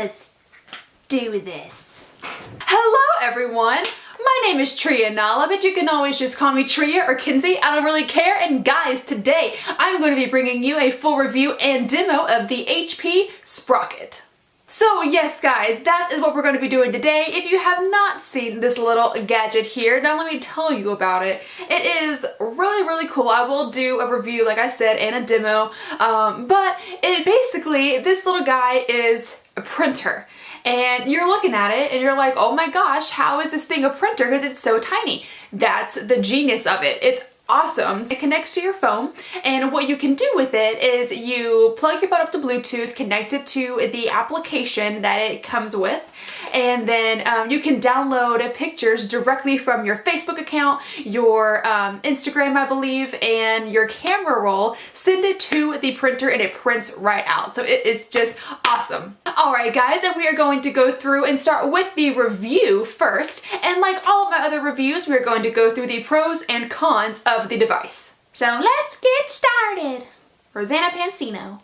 Let's do this. Hello everyone! My name is Trianala, but you can always just call me Tria or Kinsey, I don't really care. And guys, today I'm going to be bringing you a full review and demo of the HP Sprocket. So yes guys, that is what we're going to be doing today. If you have not seen this little gadget here, now let me tell you about it. It is really cool. I will do a review, like I said, and a demo, but basically this little guy is a printer. And you're looking at it and you're like, oh my gosh, how is this thing a printer? Because it's so tiny. That's the genius of it. It's awesome. It connects to your phone, and what you can do with it is you plug your phone up to Bluetooth, connect it to the application that it comes with, and then you can download pictures directly from your Facebook account, your Instagram, I believe, and your camera roll, send it to the printer and it prints right out. So it is just awesome. Alright guys, and we are going to go through and start with the review first, and like all of my other reviews, we're going to go through the pros and cons of the device. So let's get started. Rosanna Pansino.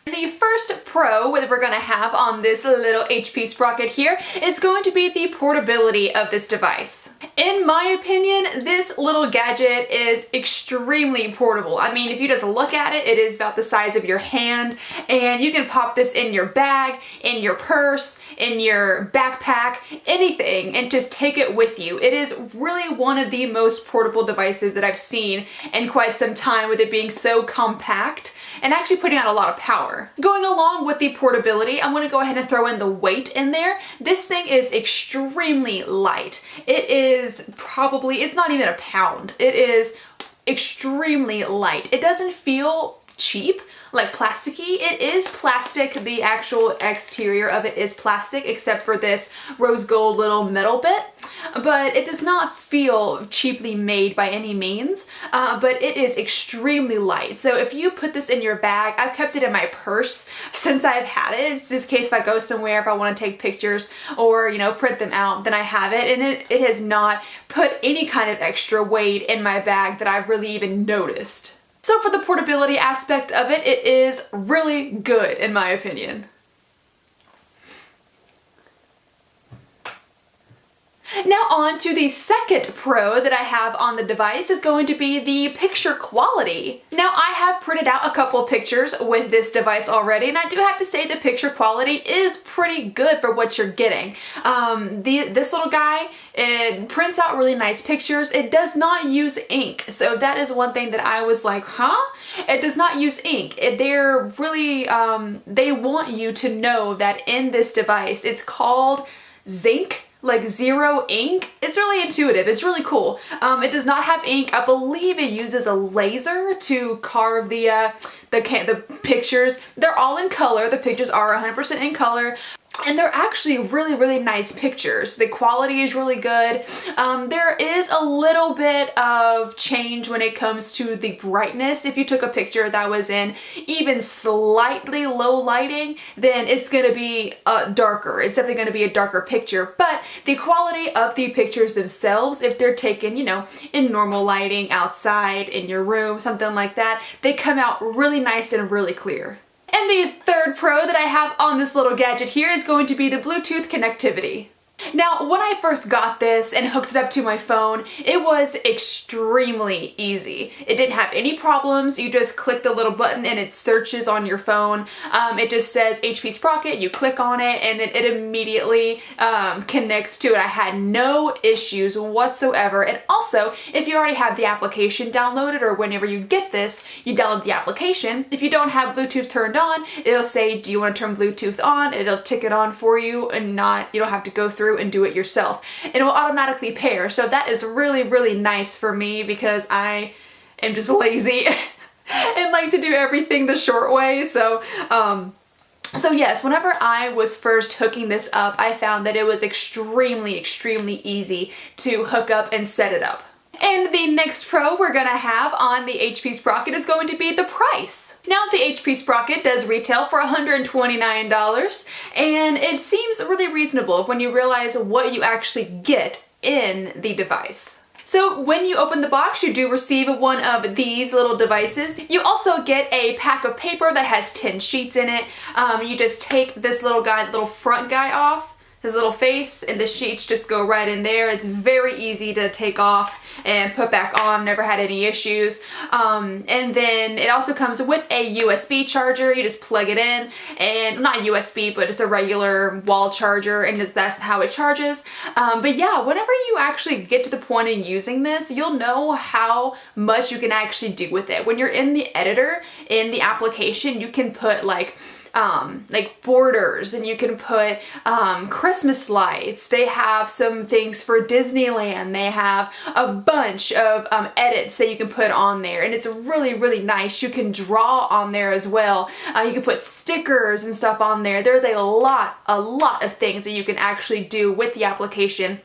The first pro that we're going to have on this little HP Sprocket here is going to be the portability of this device. In my opinion, this little gadget is extremely portable. I mean, if you just look at it, it is about the size of your hand, and you can pop this in your bag, in your purse, in your backpack, anything, and just take it with you. It is really one of the most portable devices that I've seen in quite some time, with it being so compact and actually putting out a lot of power. Going along with the portability, I'm going to go ahead and throw in the weight in there. This thing is extremely light. It is probably, it's not even a pound. It is extremely light. It doesn't feel cheap, like plasticky. It is plastic. The actual exterior of it is plastic, except for this rose gold little metal bit, but it does not feel cheaply made by any means, but it is extremely light. So if you put this in your bag, I've kept it in my purse since I've had it. It's just in case if I go somewhere, if I want to take pictures or, you know, print them out, then I have it, and it has not put any kind of extra weight in my bag that I've really even noticed. So for the portability aspect of it, it is really good in my opinion. Now on to the second pro that I have on the device is going to be the picture quality. Now I have printed out a couple of pictures with this device already, and I do have to say the picture quality is pretty good for what you're getting. This little guy, it prints out really nice pictures. It does not use ink, so that is one thing that I was like, huh? It does not use ink. They're really, they want you to know that in this device, it's called zinc, like zero ink. It's really intuitive. It's really cool. It does not have ink. I believe it uses a laser to carve the pictures. They're all in color. The pictures are 100% in color. And they're actually really nice pictures. The quality is really good. There is a little bit of change when it comes to the brightness. If you took a picture that was in even slightly low lighting, then it's going to be darker. It's definitely going to be a darker picture. But the quality of the pictures themselves, if they're taken, you know, in normal lighting, outside, in your room, something like that, they come out really nice and really clear. And the third pro that I have on this little gadget here is going to be the Bluetooth connectivity. Now, when I first got this and hooked it up to my phone, it was extremely easy. It didn't have any problems. You just click the little button and it searches on your phone. It just says HP Sprocket, you click on it, and then it immediately connects to it. I had no issues whatsoever. And also, if you already have the application downloaded, or whenever you get this, you download the application. If you don't have Bluetooth turned on, it'll say, do you want to turn Bluetooth on? It'll tick it on for you, and you don't have to go through and do it yourself. It will automatically pair, so that is really nice for me because I am just lazy and like to do everything the short way. So yes, whenever I was first hooking this up, I found that it was extremely easy to hook up and set it up. And the next pro we're gonna have on the HP Sprocket is going to be the price. Now the HP Sprocket does retail for $129, and it seems really reasonable when you realize what you actually get in the device. So when you open the box, you do receive one of these little devices. You also get a pack of paper that has 10 sheets in it. You just take this little guy, the little front guy off, his little face, and the sheets just go right in there. It's very easy to take off and put back on, never had any issues. And then it also comes with a USB charger. You just plug it in, and not USB, but it's a regular wall charger, and that's how it charges. But yeah, whenever you actually get to the point in using this, you'll know how much you can actually do with it. When you're in the editor, in the application, you can put like borders, and you can put Christmas lights. They have some things for Disneyland. They have a bunch of edits that you can put on there, and it's really, really nice. You can draw on there as well. You can put stickers and stuff on there. There's a lot of things that you can actually do with the application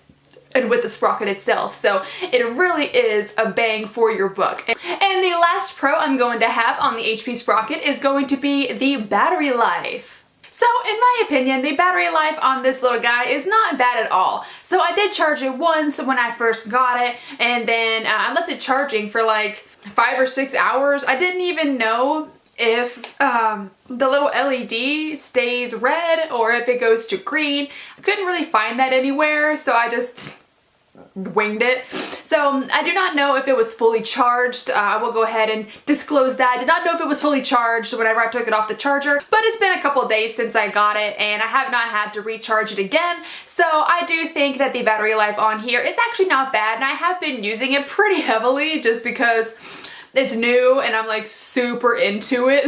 and with the Sprocket itself. So it really is a bang for your buck. And the last pro I'm going to have on the HP Sprocket is going to be the battery life. So in my opinion, the battery life on this little guy is not bad at all. So I did charge it once when I first got it, and then I left it charging for like 5 or 6 hours. I didn't even know if the little LED stays red or if it goes to green. I couldn't really find that anywhere, so I just winged it. So I do not know if it was fully charged. I will go ahead and disclose that. I did not know if it was fully charged whenever I took it off the charger, but it's been a couple of days since I got it, and I have not had to recharge it again. So I do think that the battery life on here is actually not bad, and I have been using it pretty heavily just because it's new and I'm like super into it.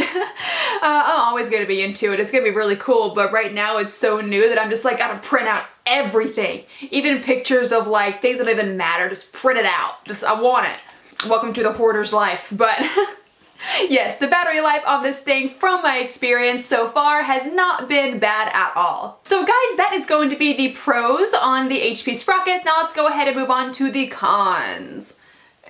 I'm always gonna be into it. It's gonna be really cool, but right now it's so new that I'm just like gotta print out everything. Even pictures of like things that don't even matter, just print it out. Just, I want it. Welcome to the hoarder's life. But yes, the battery life on this thing from my experience so far has not been bad at all. So guys, that is going to be the pros on the HP Sprocket. Now let's go ahead and move on to the cons.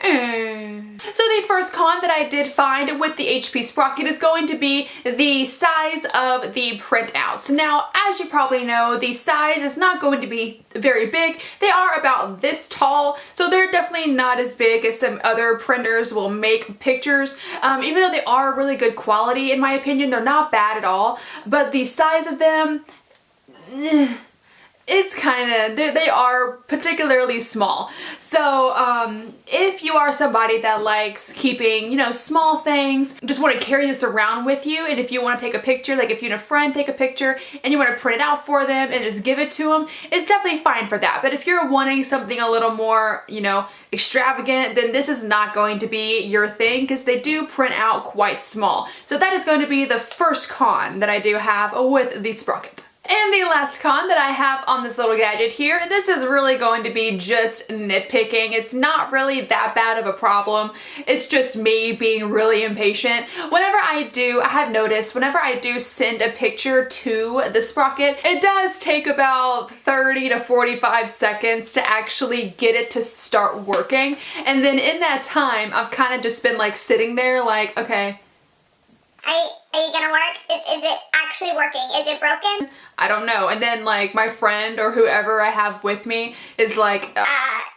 So the first con that I did find with the HP Sprocket is going to be the size of the printouts. Now, as you probably know, the size is not going to be very big. They are about this tall, so they're definitely not as big as some other printers will make pictures. Even though they are really good quality, in my opinion, they're not bad at all, but the size of them, it's kind of, they are particularly small. So if you are somebody that likes keeping, you know, small things, just want to carry this around with you, and if you want to take a picture, like if you and a friend take a picture and you want to print it out for them and just give it to them, it's definitely fine for that. But if you're wanting something a little more, you know, extravagant, then this is not going to be your thing, because they do print out quite small. So that is going to be the first con that I do have with the Sprocket. And the last con that I have on this little gadget here, this is really going to be just nitpicking. It's not really that bad of a problem. It's just me being really impatient. Whenever I have noticed, whenever I do send a picture to the Sprocket, it does take about 30 to 45 seconds to actually get it to start working. And then in that time, I've kind of just been like sitting there like, okay, Are you gonna work? Is it actually working? Is it broken? I don't know. And then like my friend or whoever I have with me is like,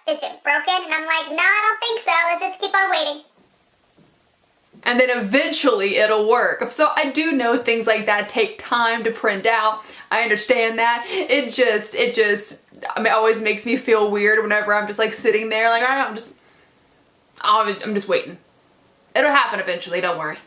is it broken? And I'm like, no, I don't think so. Let's just keep on waiting. And then eventually it'll work. So I do know things like that take time to print out. I understand that. It just, I mean, it always makes me feel weird whenever I'm just like sitting there like, I'm just waiting. It'll happen eventually, don't worry.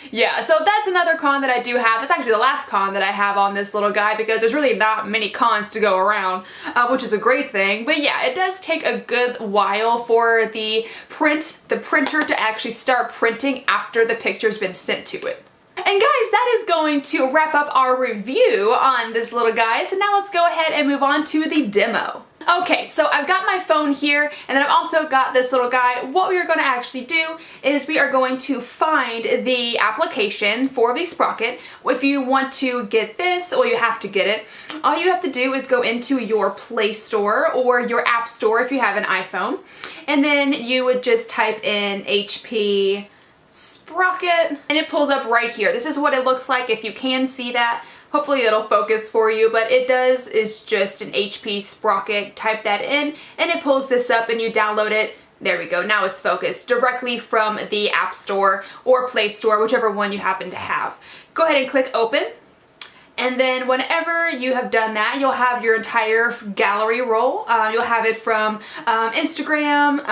Yeah, so that's another con that I do have. That's actually the last con that I have on this little guy, because there's really not many cons to go around, which is a great thing. But yeah, it does take a good while for the printer to actually start printing after the picture's been sent to it. And guys, that is going to wrap up our review on this little guy. So now let's go ahead and move on to the demo. Okay, so I've got my phone here, and then I've also got this little guy. What we are going to actually do is we are going to find the application for the Sprocket. If you want to get this, well, you have to get it. All you have to do is go into your Play Store or your App Store if you have an iPhone, and then you would just type in HP Sprocket, and it pulls up right here. This is what it looks like if you can see that. Hopefully it'll focus for you, but it's just an HP Sprocket. Type that in and it pulls this up and you download it. There we go, now it's focused directly from the App Store or Play Store, whichever one you happen to have. Go ahead and click open. And then whenever you have done that, you'll have your entire gallery roll. You'll have it from Instagram,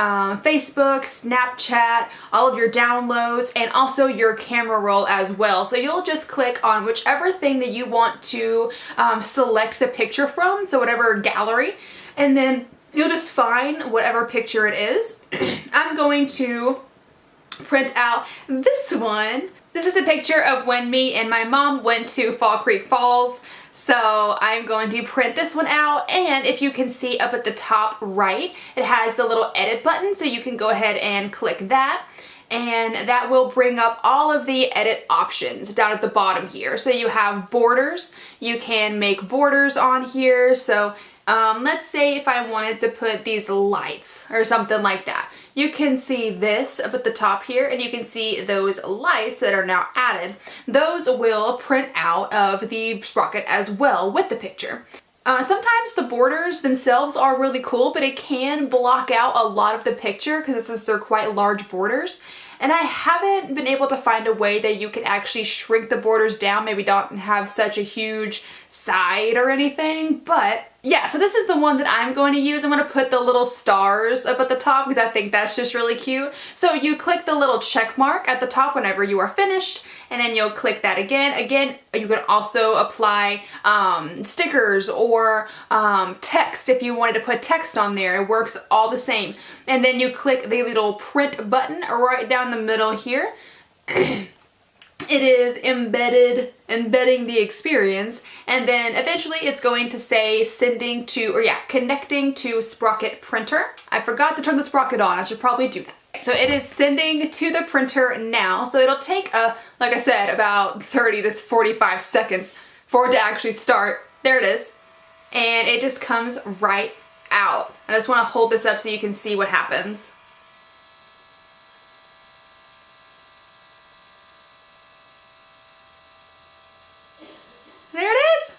Facebook, Snapchat, all of your downloads, and also your camera roll as well. So you'll just click on whichever thing that you want to select the picture from, so whatever gallery, and then you'll just find whatever picture it is. I'm going to print out this one. This is a picture of when me and my mom went to Fall Creek Falls. So I'm going to print this one out, and if you can see up at the top right, it has the little edit button, so you can go ahead and click that. And that will bring up all of the edit options down at the bottom here. So you have borders. You can make borders on here. So let's say if I wanted to put these lights or something like that. You can see this up at the top here, and you can see those lights that are now added. Those will print out of the Sprocket as well with the picture. Sometimes the borders themselves are really cool, but it can block out a lot of the picture because they're quite large borders. And I haven't been able to find a way that you can actually shrink the borders down, maybe don't have such a huge side or anything, but yeah, so this is the one that I'm going to use. I'm going to put the little stars up at the top because I think that's just really cute. So you click the little check mark at the top whenever you are finished, and then you'll click that again. Again, you can also apply stickers or text if you wanted to put text on there. It works all the same. And then you click the little print button right down the middle here. It is embedding the experience, and then eventually it's going to say sending to, or yeah, connecting to Sprocket printer. I forgot to turn the Sprocket on. I should probably do that. So it is sending to the printer now. So it'll take, like I said, about 30 to 45 seconds for it to actually start. There it is. And it just comes right out. I just want to hold this up so you can see what happens. There it is.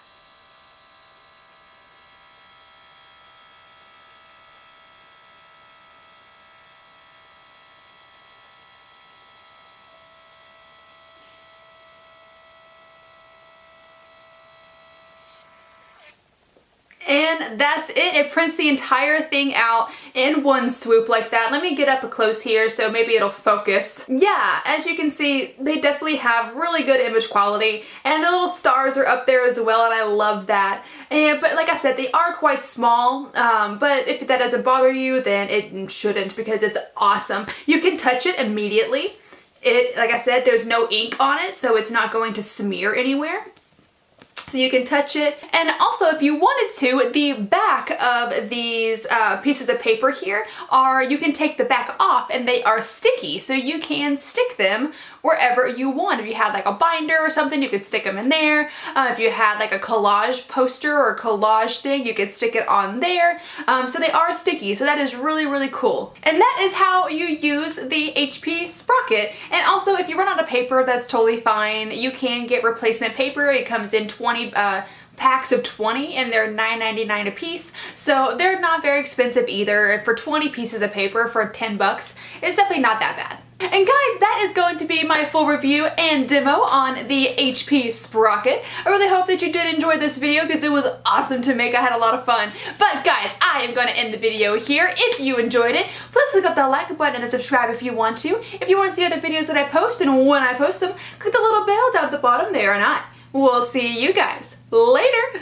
And that's it. It prints the entire thing out in one swoop like that. Let me get up close here so maybe it'll focus. Yeah, as you can see, they definitely have really good image quality, and the little stars are up there as well, and I love that. But like I said, they are quite small, but if that doesn't bother you, then it shouldn't, because it's awesome. You can touch it immediately. Like I said, there's no ink on it, so it's not going to smear anywhere. So you can touch it. And also, if you wanted to, the back of these pieces of paper here you can take the back off, and they are sticky, so you can stick them wherever you want. If you had like a binder or something, you could stick them in there. If you had like a collage poster or collage thing, you could stick it on there. So they are sticky, so that is really, really cool. And that is how you use the HP Sprocket. And also, if you run out of paper, that's totally fine. You can get replacement paper. It comes in 20 packs of 20, and they're $9.99 a piece, so they're not very expensive either. For 20 pieces of paper for 10 bucks, it's definitely not that bad. And guys, that is going to be my full review and demo on the HP Sprocket. I really hope that you did enjoy this video because it was awesome to make. I had a lot of fun. But guys, I am going to end the video here. If you enjoyed it, please click up that like button and subscribe if you want to. If you want to see other videos that I post and when I post them, click the little bell down at the bottom there, and I will see you guys later.